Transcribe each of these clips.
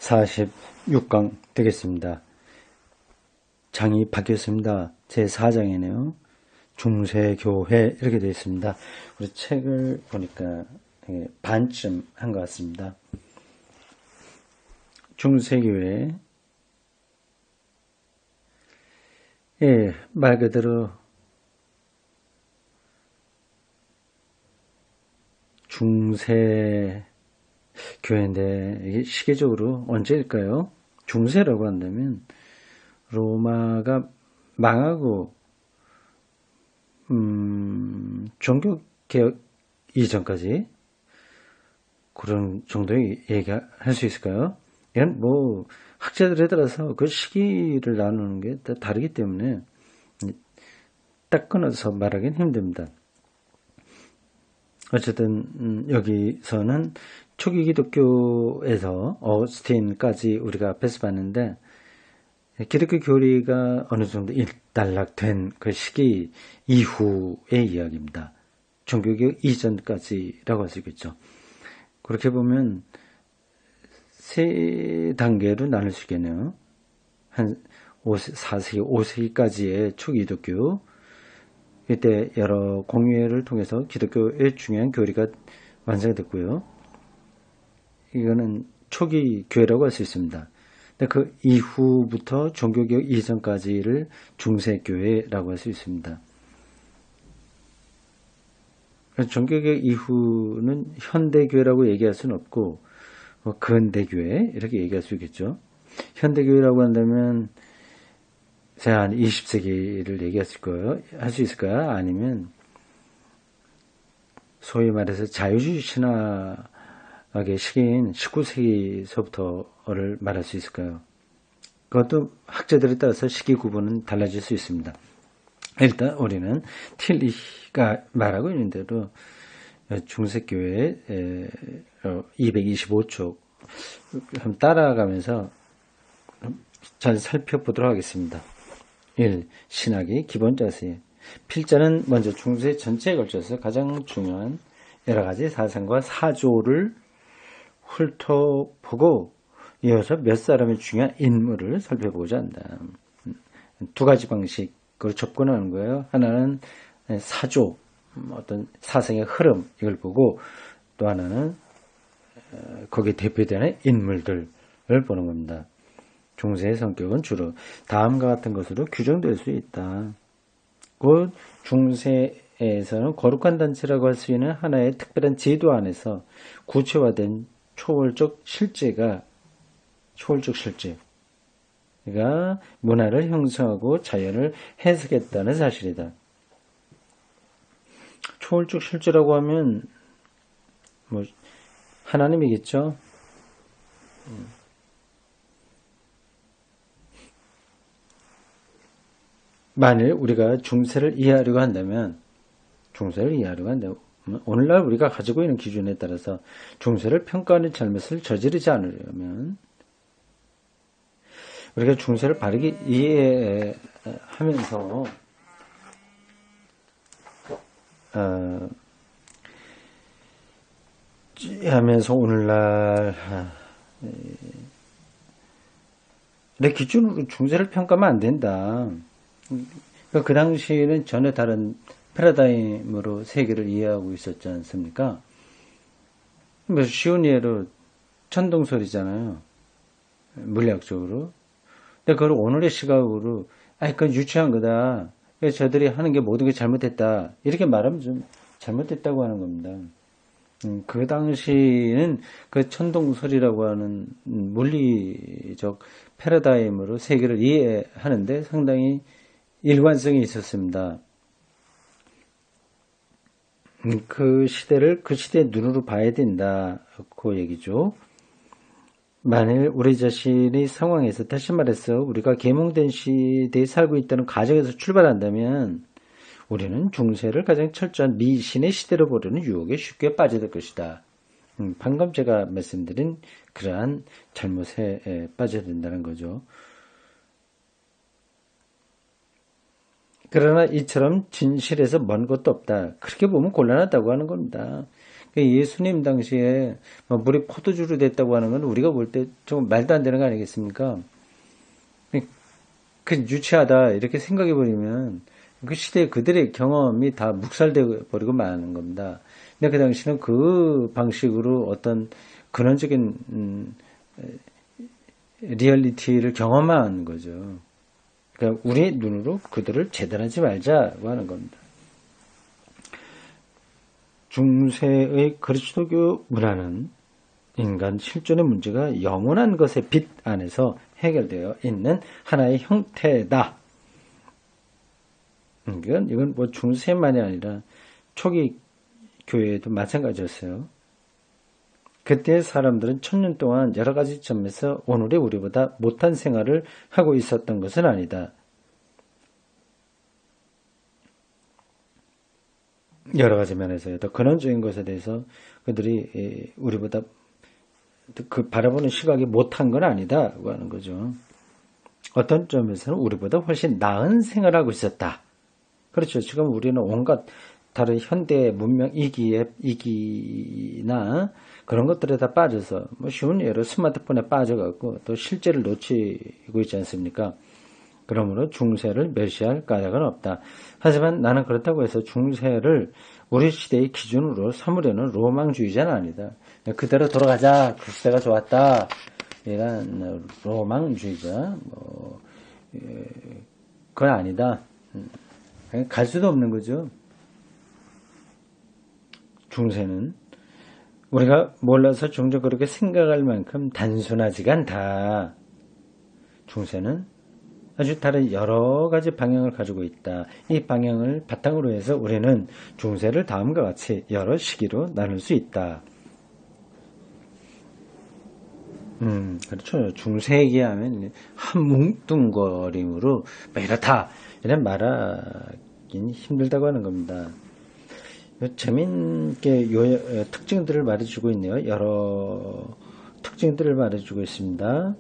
46강 되겠습니다. 장이 바뀌었습니다. 제4장이네요. 중세교회 이렇게 되어 있습니다. 우리 책을 보니까 반쯤 한 것 같습니다. 중세교회, 말 그대로 중세 교회인데 이게 시계적으로 언제일까요? 중세라고 한다면 로마가 망하고 종교개혁 이전까지 그런 정도의 얘기할 수 있을까요? 이건 뭐 학자들에 따라서 그 시기를 나누는 게 다 다르기 때문에 딱 끊어서 말하기는 힘듭니다. 어쨌든 여기서는 초기 기독교에서 어스틴까지 우리가 앞에서 봤는데 기독교 교리가 어느 정도 일단락된 그 시기 이후의 이야기입니다. 종교개혁 이전까지라고 할 수 있겠죠. 그렇게 보면 세 단계로 나눌 수 있겠네요. 한 4세기, 5세기까지의 초기 기독교, 이때 여러 공유회를 통해서 기독교의 중요한 교리가 완성됐고요. 이거는 초기 교회라고 할 수 있습니다. 근데 그 이후부터 종교개혁 이전까지를 중세교회라고 할 수 있습니다. 종교개혁 이후는 현대교회라고 얘기할 수는 없고 근대교회 이렇게 얘기할 수 있겠죠. 현대교회라고 한다면 제가 한 20세기를 얘기했을 거예요. 할 수 있을까요? 아니면 소위 말해서 자유주의 신학의 시기인 19세기서부터를 말할 수 있을까요? 그것도 학자들에 따라서 시기 구분은 달라질 수 있습니다. 일단 우리는 틸리가 말하고 있는 대로 중세교회 225쪽 한번 따라가면서 잘 살펴보도록 하겠습니다. 1. 신학의 기본 자세. 필자는 먼저 중세 전체에 걸쳐서 가장 중요한 여러 가지 사상과 사조를 훑어보고 이어서 몇 사람의 중요한 인물을 살펴보고자 한다. 두 가지 방식으로 접근하는 거예요. 하나는 사조, 어떤 사상의 흐름 이걸 보고 또 하나는 거기에 대표되는 인물들을 보는 겁니다. 중세의 성격은 주로 다음과 같은 것으로 규정될 수 있다. 곧 중세에서는 거룩한 단체라고 할 수 있는 하나의 특별한 제도 안에서 구체화된 초월적 실제가 문화를 형성하고 자연을 해석했다는 사실이다. 초월적 실제라고 하면 뭐 하나님이겠죠. 만일 우리가 중세를 이해하려고 한다면 오늘날 우리가 가지고 있는 기준에 따라서 중세를 평가하는 잘못을 저지르지 않으려면 우리가 중세를 바르게 이해하면서 오늘날 내 기준으로 중세를 평가하면 안 된다. 그 당시에는 전혀 다른 패러다임으로 세계를 이해하고 있었지 않습니까? 쉬운 예로 천동설이잖아요. 물리학적으로. 근데 그걸 오늘의 시각으로 그건 유치한 거다. 저들이 하는 게 모든 게 잘못됐다. 이렇게 말하면 좀 잘못됐다고 하는 겁니다. 그 당시에는 그 천동설이라고 하는 물리적 패러다임으로 세계를 이해하는데 상당히 일관성이 있었습니다. 그 시대를 그 시대의 눈으로 봐야 된다고 얘기죠. 만일 우리 자신의 상황에서 다시 말해서 우리가 계몽된 시대에 살고 있다는 가정에서 출발한다면 우리는 중세를 가장 철저한 미신의 시대로 보려는 유혹에 쉽게 빠져들 것이다. 방금 제가 말씀드린 그러한 잘못에 빠져든다는 거죠. 그러나 이처럼 진실에서 먼 것도 없다. 그렇게 보면 곤란하다고 하는 겁니다. 예수님 당시에 물이 포도주로 됐다고 하는 건 우리가 볼 때 좀 말도 안 되는 거 아니겠습니까? 그 유치하다 이렇게 생각해 버리면 그 시대에 그들의 경험이 다 묵살되어 버리고 마는 겁니다. 근데 그 당시는 그 방식으로 어떤 근원적인 리얼리티를 경험한 거죠. 그러니까 우리 눈으로 그들을 재단하지 말자고 하는 겁니다. 중세의 그리스도교 문화는 인간 실존의 문제가 영원한 것의 빛 안에서 해결되어 있는 하나의 형태다. 이건 뭐 중세만이 아니라 초기 교회에도 마찬가지였어요. 그때 사람들은 1000년 동안 여러 가지 점에서 오늘의 우리보다 못한 생활을 하고 있었던 것은 아니다. 여러 가지 면에서요. 더 근원적인 것에 대해서 그들이 우리보다 그 바라보는 시각이 못한 건 아니다고 하는 거죠. 어떤 점에서는 우리보다 훨씬 나은 생활을 하고 있었다. 그렇죠. 지금 우리는 온갖 다른 현대 문명 이기나 그런 것들에 다 빠져서 뭐 쉬운 예로 스마트폰에 빠져갖고 또 실제를 놓치고 있지 않습니까? 그러므로 중세를 멸시할 까닭은 없다. 하지만 나는 그렇다고 해서 중세를 우리 시대의 기준으로 삼으려는 로망주의자는 아니다. 그대로 돌아가자. 그 시대가 좋았다. 이런 로망주의자 그건 아니다. 갈 수도 없는 거죠. 중세는 우리가 몰라서 종종 그렇게 생각할 만큼 단순하지가 않다. 중세는 아주 다른 여러 가지 방향을 가지고 있다. 이 방향을 바탕으로 해서 우리는 중세를 다음과 같이 여러 시기로 나눌 수 있다. 그렇죠. 중세 얘기하면 한 뭉뚱거림으로 이렇다 이런 말하기는 힘들다고 하는 겁니다. 재미있게 특징들을 말해주고 있네요. 여러 특징들을 말해주고 있습니다.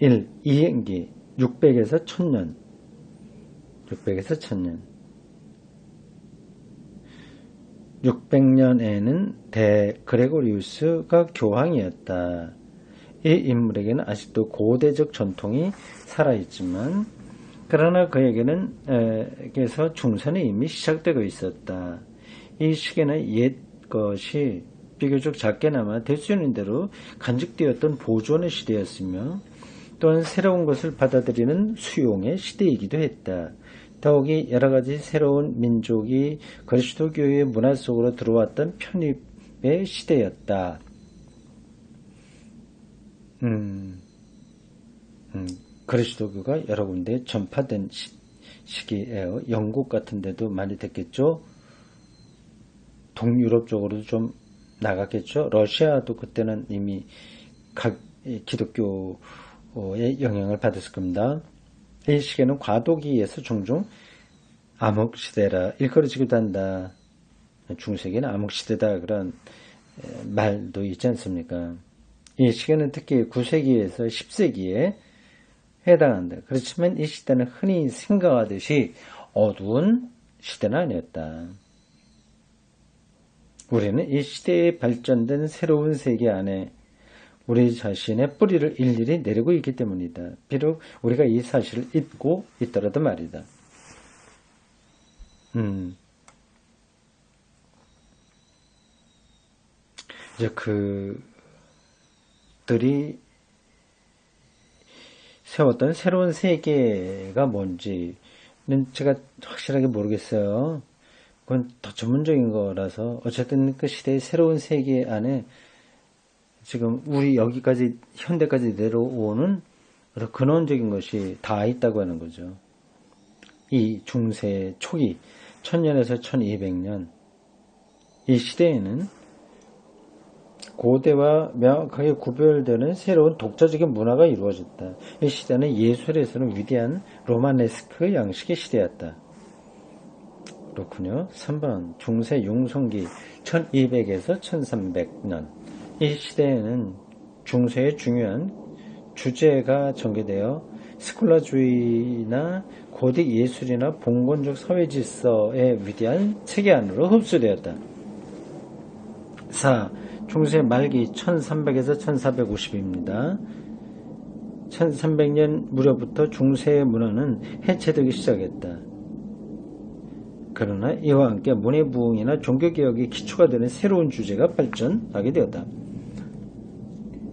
1. 이행기 600에서 1000년 600에서 1000년 600년에는 그레고리우스가 교황이었다. 이 인물에게는 아직도 고대적 전통이 살아있지만 그러나 그에게서 중세는 이미 시작되고 있었다. 이 시기는 옛 것이 비교적 작게나마 될 수 있는 대로 간직되었던 보존의 시대였으며 또한 새로운 것을 받아들이는 수용의 시대이기도 했다. 더욱이 여러가지 새로운 민족이 그리스도교의 문화 속으로 들어왔던 편입의 시대였다. 그리스도교가 여러 군데 전파된 시기예요. 영국 같은 데도 많이 됐겠죠. 동유럽 쪽으로도 좀 나갔겠죠. 러시아도 그때는 이미 각 기독교의 영향을 받았을 겁니다. 이 시기에는 과도기에서 종종 암흑시대라 일컬어지기도 한다. 중세기는 암흑시대다 그런 말도 있지 않습니까? 이 시기는 특히 9세기에서 10세기에 해당한다. 그렇지만 이 시대는 흔히 생각하듯이 어두운 시대는 아니었다. 우리는 이 시대에 발전된 새로운 세계 안에 우리 자신의 뿌리를 일일이 내리고 있기 때문이다. 비록 우리가 이 사실을 잊고 있더라도 말이다. 이제 그들이 세웠던 새로운 세계가 뭔지는 제가 확실하게 모르겠어요. 그건 더 전문적인 거라서 어쨌든 그 시대의 새로운 세계 안에 지금 우리 여기까지 현대까지 내려오는 근원적인 것이 다 있다고 하는 거죠. 이 중세 초기 1000년에서 1200년 이 시대에는 고대와 명확하게 구별되는 새로운 독자적인 문화가 이루어졌다. 이 시대는 예술에서는 위대한 로마네스크 양식의 시대였다. 그렇군요. 3번 중세 융성기 1200에서 1300년 이 시대에는 중세의 중요한 주제가 전개되어 스콜라주의나 고딕 예술이나 봉건적 사회 질서의 위대한 체계 안으로 흡수되었다. 가사 중세 말기 1300에서 1450입니다. 1300년 무렵부터 중세의 문화는 해체되기 시작했다. 그러나 이와 함께 문해부흥이나 종교개혁의 기초가 되는 새로운 주제가 발전하게 되었다.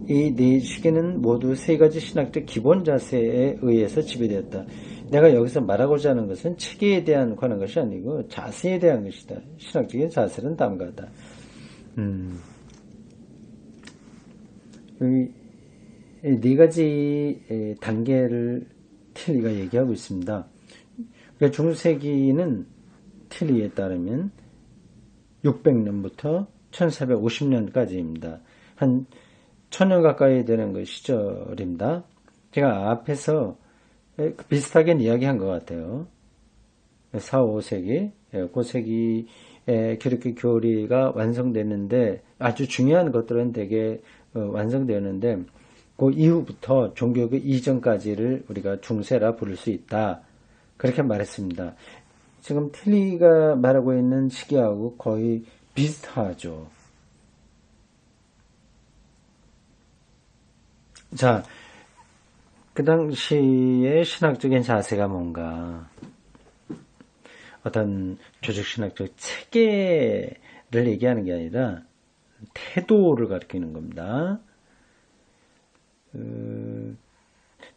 이 네 시기는 모두 세 가지 신학적 기본 자세에 의해서 지배되었다. 내가 여기서 말하고자 하는 것은 체계에 대한 관한 것이 아니고 자세에 대한 것이다. 신학적인 자세는 다음과 같다. 여기 네 가지 단계를 틸리가 얘기하고 있습니다. 그러니까 중세기는 틸리에 따르면 600년부터 1450년까지입니다. 한 1000년 가까이 되는 그 시절입니다. 제가 앞에서 비슷하게 이야기한 것 같아요. 4, 5세기, 그 세기에 기독교 교리가 완성됐는데 아주 중요한 것들은 되게 완성되었는데 그 이후부터 종교의 이전까지를 우리가 중세라 부를 수 있다. 그렇게 말했습니다. 지금 틸리가 말하고 있는 시기하고 거의 비슷하죠. 자, 그 당시의 신학적인 자세가 뭔가 어떤 조직신학적 체계를 얘기하는 게 아니라 태도를 가리키는 겁니다.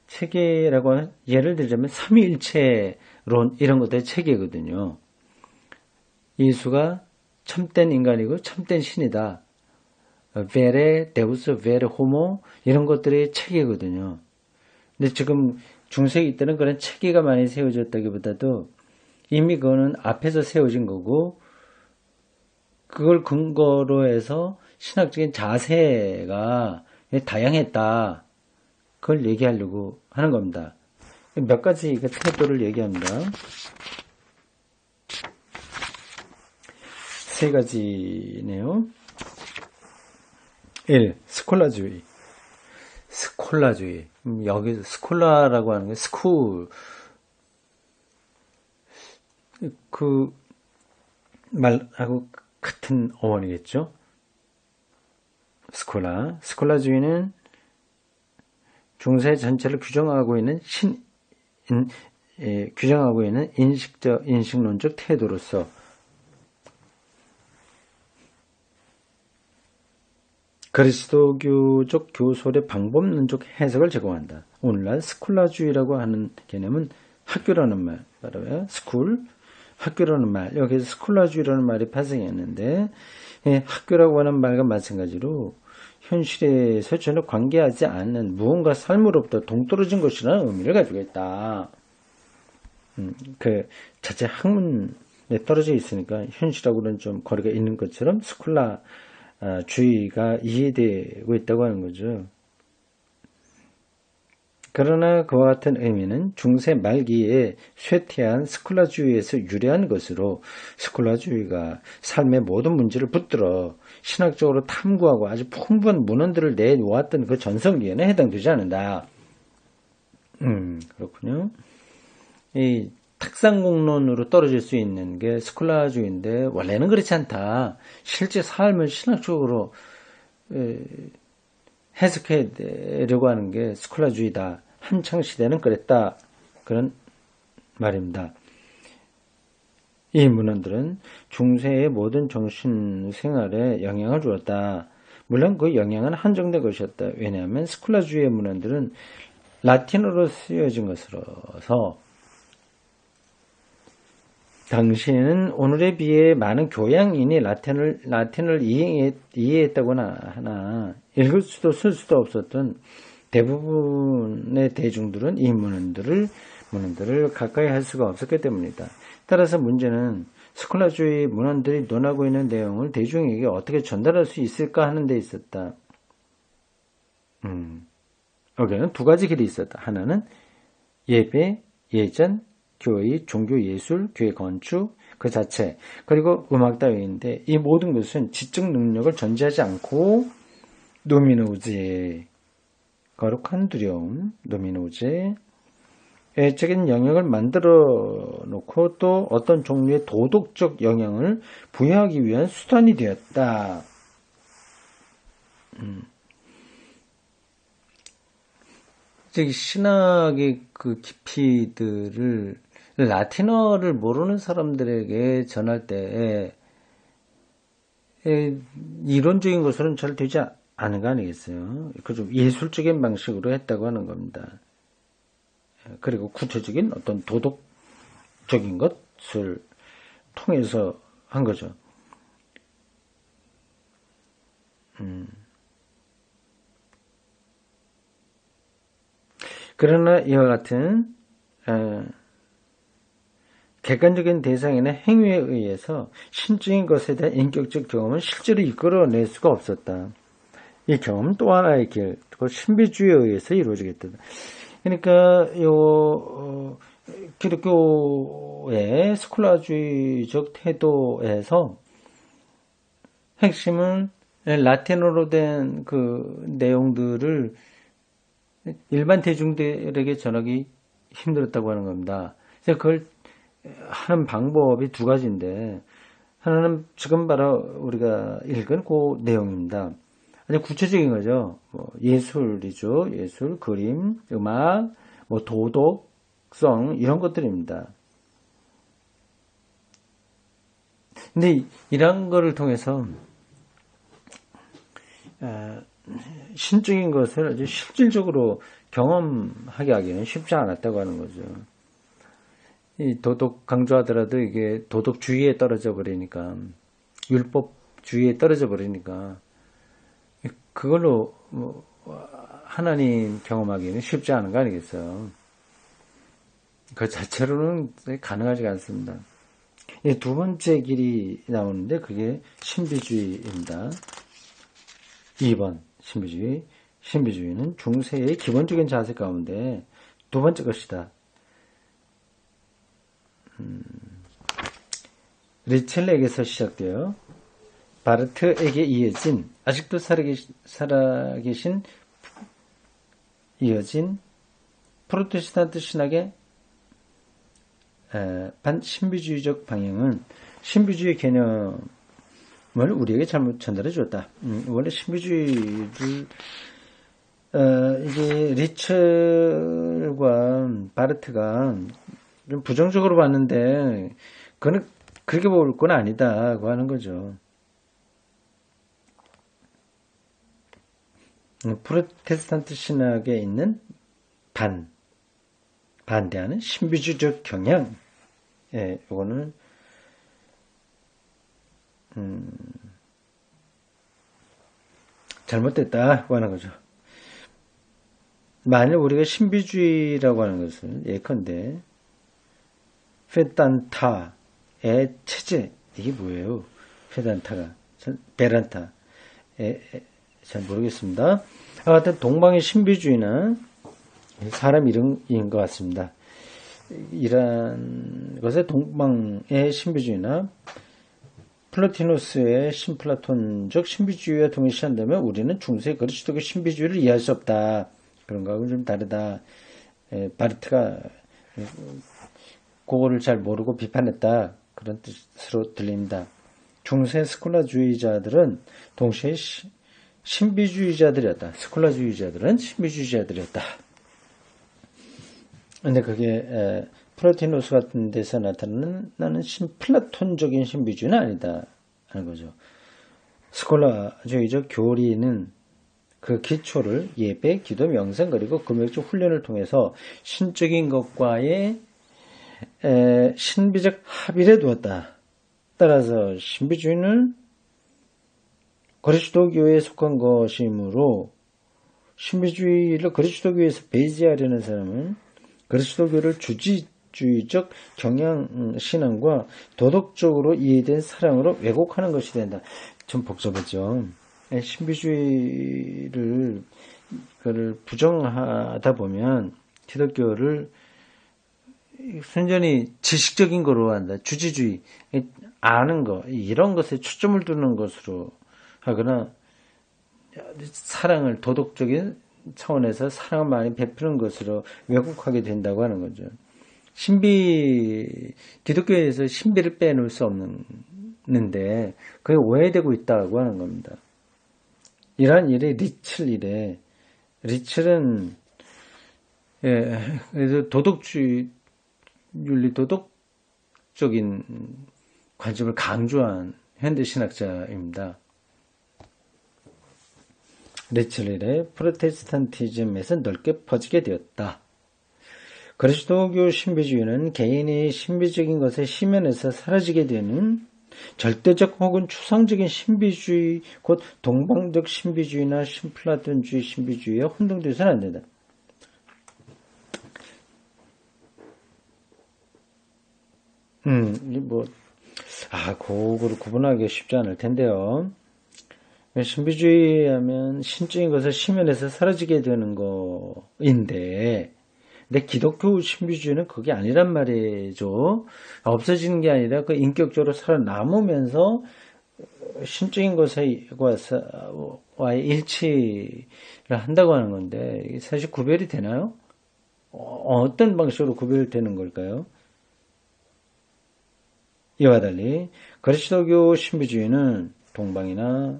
체계라고 하면 예를 들자면 삼위일체론 이런 것들의 체계거든요. 예수가 참된 인간이고 참된 신이다. 베레, 데우스, 베레, 호모 이런 것들의 체계거든요. 근데 지금 중세기 때는 그런 체계가 많이 세워졌다기보다도 이미 그거는 앞에서 세워진 거고 그걸 근거로 해서 신학적인 자세가 다양했다. 그걸 얘기하려고 하는 겁니다. 몇 가지 그 태도를 얘기합니다. 세 가지네요. 1. 스콜라주의. 스콜라주의. 여기서 스콜라라고 하는 게 스쿨. 그 말하고 같은 어원이겠죠. 스콜라. 스콜라주의는 중세 전체를 규정하고 있는 규정하고 있는 인식론적 태도로서 그리스도교적 교설의 방법론적 해석을 제공한다. 오늘날 스콜라주의라고 하는 개념은 학교라는 말, 말아요. 스쿨, 학교라는 말, 여기서 스콜라주의라는 말이 발생했는데 학교라고 하는 말과 마찬가지로 현실에서 전혀 관계하지 않는 무언가 삶으로부터 동떨어진 것이라는 의미를 가지고 있다. 그 자체 학문에 떨어져 있으니까 현실하고는 좀 거리가 있는 것처럼 스콜라 주의가 이해되고 있다고 하는 거죠. 그러나 그와 같은 의미는 중세 말기에 쇠퇴한 스콜라주의에서 유래한 것으로 스콜라주의가 삶의 모든 문제를 붙들어 신학적으로 탐구하고 아주 풍부한 문헌들을 내놓았던 그 전성기에는 해당되지 않는다. 그렇군요. 이 탁상공론으로 떨어질 수 있는 게 스콜라주의인데 원래는 그렇지 않다. 실제 삶을 신학적으로 해석해내려고 하는 게 스콜라주의다. 한창 시대는 그랬다. 그런 말입니다. 이 문헌들은 중세의 모든 정신생활에 영향을 주었다. 물론 그 영향은 한정된 것이었다. 왜냐하면 스콜라주의의 문헌들은 라틴어로 쓰여진 것으로서 당시에는 오늘에 비해 많은 교양인이 라틴을 이해했다거나 하나 읽을 수도 쓸 수도 없었던 대부분의 대중들은 이 문헌들을 가까이 할 수가 없었기 때문이다. 따라서 문제는 스콜라주의 문헌들이 논하고 있는 내용을 대중에게 어떻게 전달할 수 있을까 하는 데 있었다. 여기는 두 가지 길이 있었다. 하나는 예배, 예전, 교회, 종교 예술, 교회 건축 그 자체 그리고 음악 따위인데 이 모든 것은 지적 능력을 전제하지 않고 노미노제 거룩한 두려움, 노미노제 애적인 영역을 만들어 놓고 또 어떤 종류의 도덕적 영향을 부여하기 위한 수단이 되었다. 즉 신학의 그 깊이들을 라틴어를 모르는 사람들에게 전할 때 이론적인 것으로는 잘 되지 않은 거 아니겠어요? 그 좀 예술적인 방식으로 했다고 하는 겁니다. 그리고 구체적인 어떤 도덕적인 것을 통해서 한 거죠. 그러나 이와 같은 객관적인 대상이나 행위에 의해서 신적인 것에 대한 인격적 경험은 실제로 이끌어낼 수가 없었다. 이 경험은 또 하나의 길, 그 신비주의에 의해서 이루어지겠다. 그러니까 기독교의 스콜라주의적 태도에서 핵심은 라틴어로 된 그 내용들을 일반 대중들에게 전하기 힘들었다고 하는 겁니다. 그래서 그걸 하는 방법이 두 가지인데, 하나는 지금 바로 우리가 읽은 그 내용입니다. 아주 구체적인 거죠. 뭐 예술이죠. 예술, 그림, 음악, 뭐 도덕성 이런 것들입니다. 근데 이런 거를 통해서 신적인 것을 아주 실질적으로 경험하게 하기는 쉽지 않았다고 하는 거죠. 이 도덕 강조하더라도 이게 도덕주의에 떨어져 버리니까, 율법주의에 떨어져 버리니까, 그걸로 뭐 하나님 경험하기는 쉽지 않은 거 아니겠어요? 그 자체로는 가능하지가 않습니다. 두 번째 길이 나오는데 그게 신비주의입니다. 2번 신비주의. 신비주의는 중세의 기본적인 자세 가운데 두 번째 것이다. 리첼렉에서 시작되어 바르트에게 이어진, 아직도 살아계신 이어진 프로테스탄트 신학의 반신비주의적 방향은 신비주의 개념을 우리에게 잘못 전달해 줬다. 원래 신비주의를 이게 리첼과 바르트가 좀 부정적으로 봤는데 그거는 그렇게 볼 건 아니다고 하는 거죠. 프로테스탄트 신학에 있는 반대하는 신비주의적 경향, 이거는 잘못됐다고 하는 거죠. 만일 우리가 신비주의라고 하는 것을 예컨대 페단타의 체제, 이게 뭐예요? 페단타가 베란타, 잘 모르겠습니다. 하여튼 동방의 신비주의는 사람 이름인 것 같습니다. 이런 것에 동방의 신비주의나 플라티누스의 신플라톤적 신비주의와 동일시한다면 우리는 중세 그리스도교 신비주의를 이해할 수 없다. 그런 거하고는 좀 다르다. 바르트가 그거를 잘 모르고 비판했다. 그런 뜻으로 들립니다. 중세 스콜라주의자들은 동시에 신비주의자들이었다. 스콜라주의자들은 신비주의자들이었다. 근데 그게 플라티누스 같은 데서 나타나는 플라톤적인 신비주의는 아니다 하는 거죠. 스콜라주의적 교리는 그 기초를 예배, 기도, 명상 그리고 금욕적 훈련을 통해서 신적인 것과의 신비적 합일에 두었다. 따라서 신비주의는 그리스도교에 속한 것이므로 신비주의를 그리스도교에서 배제하려는 사람은 그리스도교를 주지주의적 경향 신앙과 도덕적으로 이해된 사랑으로 왜곡하는 것이 된다. 좀 복잡하죠. 신비주의를 부정하다 보면 기독교를 순전히 지식적인 거로 한다. 주지주의, 아는 거, 이런 것에 초점을 두는 것으로 하거나 사랑을 도덕적인 차원에서 사랑을 많이 베푸는 것으로 왜곡하게 된다고 하는 거죠. 기독교에서 신비를 빼놓을 수 없는데 그게 오해되고 있다고 하는 겁니다. 이러한 일이 리첼 이래. 리첼은 그래서 도덕주의, 윤리 도덕적인 관점을 강조한 현대 신학자입니다. 리첼 이래 프로테스탄티즘에서 넓게 퍼지게 되었다. 그리스도교 신비주의는 개인의 신비적인 것에 심연에서 사라지게 되는 절대적 혹은 추상적인 신비주의, 곧 동방적 신비주의나 신플라톤주의 신비주의에 혼동되어서는 안 된다. 그거를 구분하기가 쉽지 않을 텐데요. 신비주의 하면 신적인 것을 심연에서 사라지게 되는 거인데, 근데 기독교 신비주의는 그게 아니란 말이죠. 없어지는 게 아니라 그 인격적으로 살아남으면서 신적인 것과의 일치를 한다고 하는 건데, 사실 구별이 되나요? 어떤 방식으로 구별되는 걸까요? 이와 달리 그리스도교 신비주의는 동방이나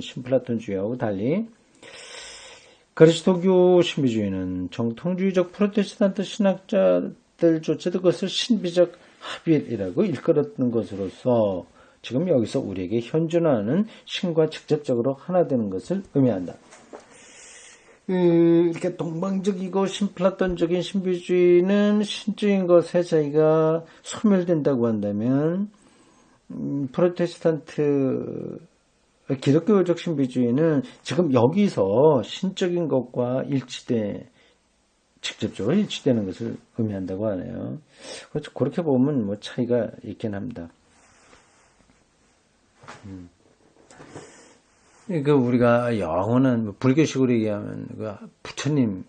신플라톤주의하고 달리 그리스도교 신비주의는 정통주의적 프로테스탄트 신학자들조차도 그것을 신비적 합일이라고 일컬었던 것으로서 지금 여기서 우리에게 현존하는 신과 직접적으로 하나 되는 것을 의미한다. 이렇게 동방적이고 신플라톤적인 신비주의는 신적인 것에 자기가 소멸된다고 한다면, 프로테스탄트 기독교적 신비주의는 지금 여기서 신적인 것과 직접적으로 일치되는 것을 의미한다고 하네요. 그렇게 보면 뭐 차이가 있긴 합니다. 우리가 영원한 불교식으로 얘기하면 부처님의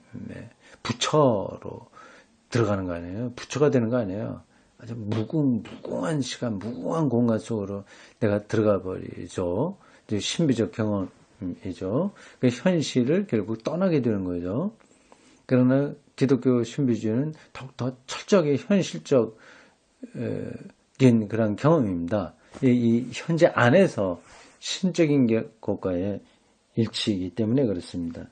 부처로 들어가는 거 아니에요? 부처가 되는 거 아니에요? 아주 무궁한 시간, 무궁한 공간 속으로 내가 들어가 버리죠. 신비적 경험이죠. 그 현실을 결국 떠나게 되는 거죠. 그러나 기독교 신비주의는 더욱더 철저하게 현실적인 그런 경험입니다. 이 현재 안에서 신적인 것과의 일치이기 때문에 그렇습니다.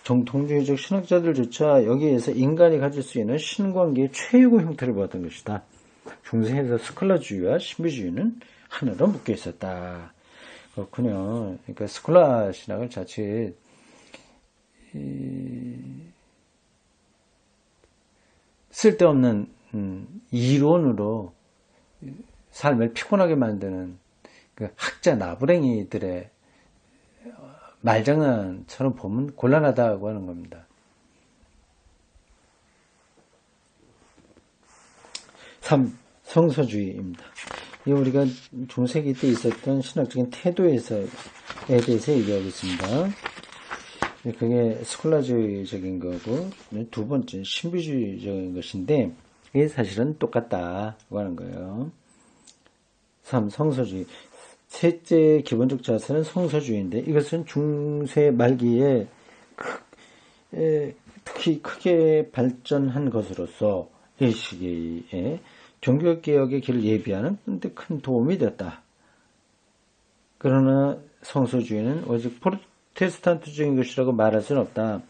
정통주의적 신학자들조차 여기에서 인간이 가질 수 있는 신관계의 최고 형태를 보았던 것이다. 중세에서 스콜라주의와 신비주의는 하나로 묶여 있었다. 그렇군요. 그러니까 스콜라 신학을 자칫 쓸데없는 이론으로 삶을 피곤하게 만드는 그 학자 나부랭이들의 말장난처럼 보면 곤란하다고 하는 겁니다. 3. 성서주의입니다. 이 우리가 중세기 때 있었던 신학적인 태도에 대해서 얘기하고 있습니다. 그게 스콜라주의적인 거고, 두 번째 신비주의적인 것인데, 이게 사실은 똑같다고 하는 거예요. 3. 성서주의. 셋째 기본적 자세는 성서주의인데, 이것은 중세 말기에 특히 크게 발전한 것으로서 이 시기에 종교개혁의 길을 예비하는 데 큰 도움이 되었다. 그러나 성서주의는 오직 프로테스탄트적인 것이라고 말할 수는 없다.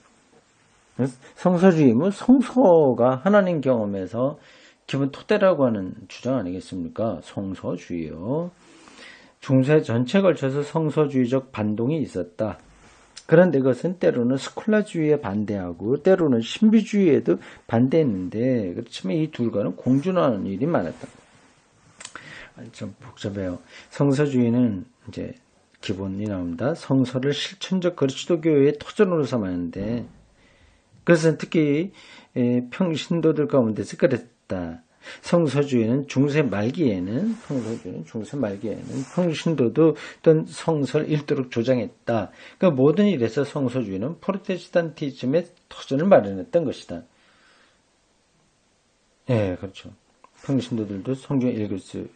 성서주의는 성서가 하나님 경험에서 기본 토대라고 하는 주장 아니겠습니까? 성서주의요. 중세 전체에 걸쳐서 성서주의적 반동이 있었다. 그런데 그것은 때로는 스콜라주의에 반대하고 때로는 신비주의에도 반대했는데, 그렇지만 이 둘과는 공존하는 일이 많았다. 좀 복잡해요. 성서주의는 이제 기본이 나옵니다. 성서를 실천적 그리스도교의 토전으로 삼았는데, 그것은 특히 평신도들 가운데서 그랬다. 성서주의는 중세 말기에는 평신도도 어떤 성서를 읽도록 조장했다. 그러니까 모든 일에서 성서주의는 프로테스탄티즘의 터전을 마련했던 것이다. 예, 그렇죠. 평신도들도 성경을 읽을 수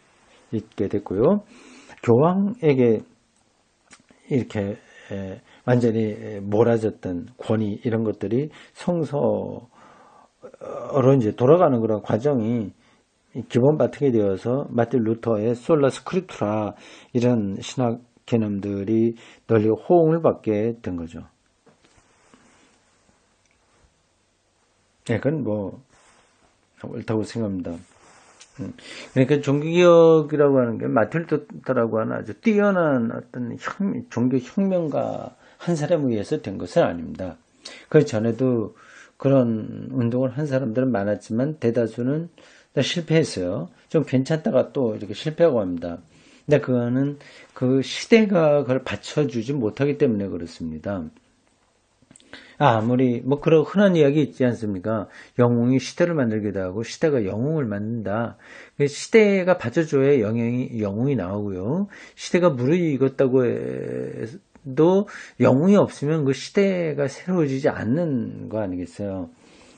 있게 됐고요. 교황에게 이렇게 완전히 몰아졌던 권위, 이런 것들이 성서로 이제 돌아가는 그런 과정이 기본 바탕이 되어서 마틴 루터의 솔라 스크립투라 이런 신학 개념들이 널리 호응을 받게 된 거죠. 그건 뭐 옳다고 생각합니다. 그러니까 종교개혁이라고 하는 게 마틴 루터라고 하는 아주 뛰어난 어떤 종교혁명가 한 사람에 의해서 된 것은 아닙니다. 그 전에도 그런 운동을 한 사람들은 많았지만 대다수는 다 실패했어요. 좀 괜찮다가 또 이렇게 실패하고 합니다. 근데 그거는 그 시대가 그걸 받쳐주지 못하기 때문에 그렇습니다. 아무리 뭐 그런 흔한 이야기 있지 않습니까? 영웅이 시대를 만들기도 하고 시대가 영웅을 만든다. 시대가 받쳐줘야 영웅이 나오고요. 시대가 무르익었다고 해도 영웅이 없으면 그 시대가 새로워지지 않는 거 아니겠어요?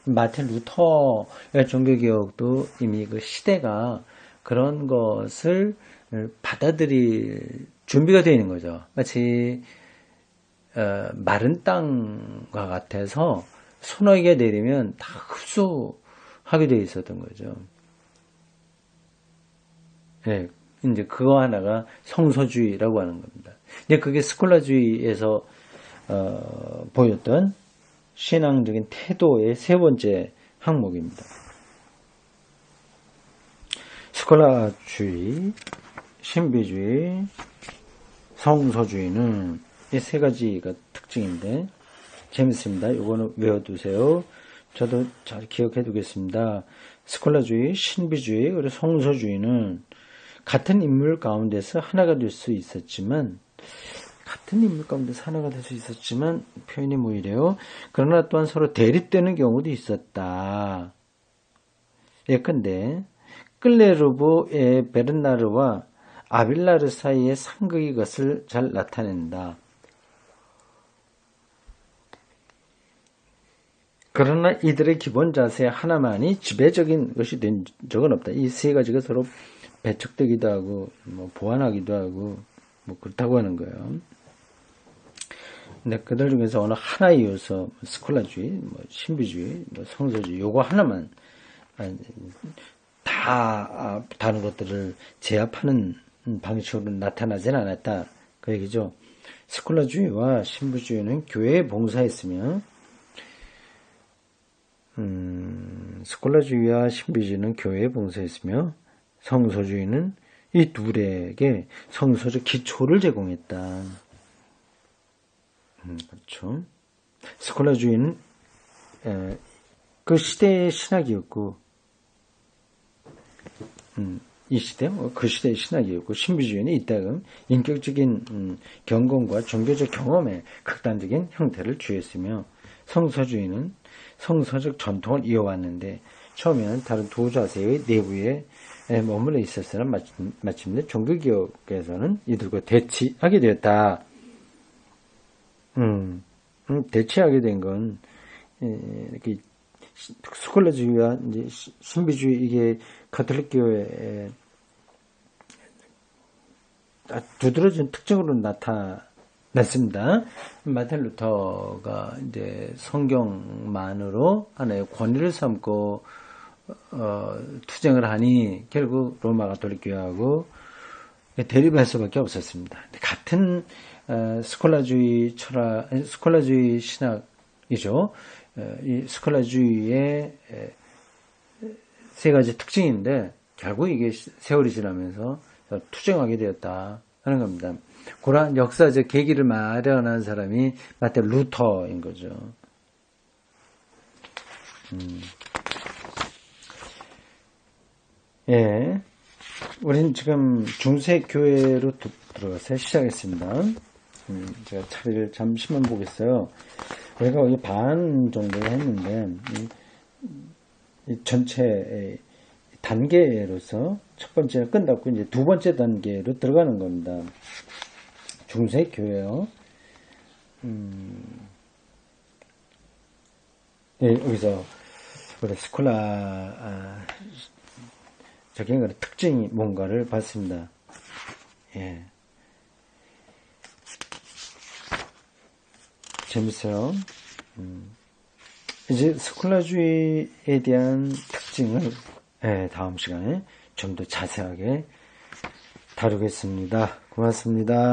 마틴 루터의 종교개혁도 이미 그 시대가 그런 것을 받아들일 준비가 되어 있는 거죠. 마치 마른 땅과 같아서 소나기가 내리면 다 흡수하게 되어 있었던 거죠. 예, 이제 그거 하나가 성서주의라고 하는 겁니다. 이제 그게 스콜라주의에서 보였던 신앙적인 태도의 세 번째 항목입니다. 스콜라주의, 신비주의, 성서주의는 이 세 가지가 특징인데 재밌습니다. 이거는 외워두세요. 저도 잘 기억해 두겠습니다. 스콜라주의, 신비주의, 그리고 성서주의는 같은 인물 가운데서 하나가 될 수 있었지만 표현이 뭐 이래요? 그러나 또한 서로 대립되는 경우도 있었다. 예컨대 끌레르보의 베르나르와 아빌라르 사이의 상극이 것을 잘 나타낸다. 그러나 이들의 기본 자세 하나만이 지배적인 것이 된 적은 없다. 이 세 가지가 서로 배척되기도 하고 뭐 보완하기도 하고 뭐 그렇다고 하는 거예요. 근데 그들 중에서 어느 하나의 요소, 스콜라주의, 뭐 신비주의, 뭐 성서주의 요거 하나만 다 다른 것들을 제압하는 방식으로 나타나진 않았다. 그 얘기죠. 스콜라주의와 신비주의는 교회에 봉사했으며 스콜라주의와 신비주의는 교회에 봉사했으며 성서주의는 이 둘에게 성서적 기초를 제공했다. 그렇죠. 스콜라주의는 그 시대의 신학이었고 이 시대, 그 시대의 신학이었고 신비주의는 이따금 인격적인 경건과 종교적 경험의 극단적인 형태를 취했으며 성서주의는 성서적 전통을 이어왔는데 처음에는 다른 두 자세의 내부에 머물러 있었으나 마침내 종교개혁에서는 이들과 대치하게 되었다. 대치하게 된 건 이렇게 스콜라주의와 이제 신비주의 이게 가톨릭 교회에 두드러진 특징으로 나타났습니다. 마틴 루터가 이제 성경만으로 하나의 권위를 삼고 투쟁을 하니 결국 로마 가톨릭 교회하고 대립할 수밖에 없었습니다. 같은 스콜라주의 철학, 스콜라주의 신학이죠. 이 스콜라주의의 세 가지 특징인데 결국 이게 세월이 지나면서 투쟁하게 되었다 하는 겁니다. 그러한 역사적 계기를 마련한 사람이 마틴 루터인 거죠. 예, 우린 지금 중세 교회로 들어가서 시작했습니다. 제가 차례를 잠시만 보겠어요. 우리가 거의 반 정도 했는데 이 전체 단계로서 첫 번째는 끝났고 이제 두 번째 단계로 들어가는 겁니다. 중세 교회요. 예, 여기서 우리 스콜라 적인 특징이 뭔가를 봤습니다. 예. 재밌어요. 이제 스콜라주의에 대한 특징을 다음 시간에 좀 더 자세하게 다루겠습니다. 고맙습니다.